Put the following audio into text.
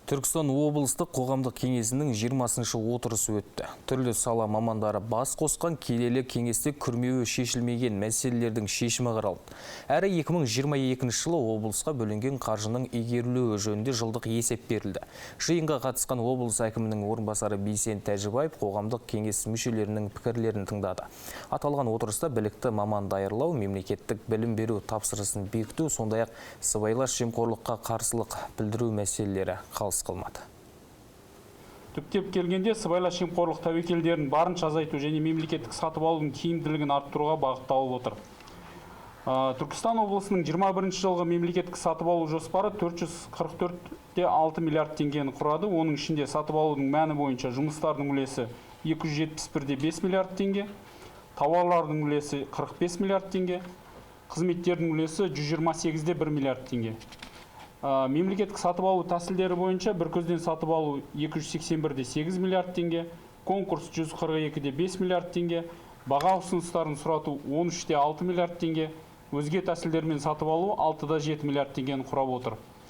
Түркістан облыстық қоғамдық кеңесінің 20-шы отырысы өтті. Түрлі сала мамандары бас қосқан келелі кеңесте күрмеуі шешілмеген мәселелердің шешімі қаралды. Әрі 2022 жылы облысқа бөлінген қаржының игерілуі жөнінде жылдық есеп берілді. Жиынға қатысқан облыс әкімінің орынбасары Бейсен Тәжібаев қоғамдық кеңес мүшелерінің пікірлерін тыңдады. Аталған отырыста білікті маман даярлау, мемлекеттік білім беру тапсырысын бекіту, сондай-ақ сыбайлас жемқорлыққа қарсылық білдіру мәселелері қылмады. Түптеп келгенде сыбайлас жемқорлық тәуекелдерін барынша азайту және мемлекеттік сатып алудың тиімділігін арттыруға бағытталып отыр. Түркістан облысының 21 жылғы мемлекеттік сатып алу жоспары 444,6 миллиард теңгені құрады. Оның ішінде сатып алудың мәні бойынша жұмыстардың үлесі 271,5 миллиард теңге, тауарлардың үлесі 45 миллиард теңге, қызметтердің үлесі 128,1 миллиард теңге. Мемлекеттік сатып алу тәсілдері бойынша бір көзден сатып алу 281,8 миллиард теңге, конкурс 142,5 миллиард теңге, баға ұсыныстарын сұрату 13,6 миллиард теңге, өзге тәсілдермен сатып алу 6,7 миллиард теңгені құрап отыр.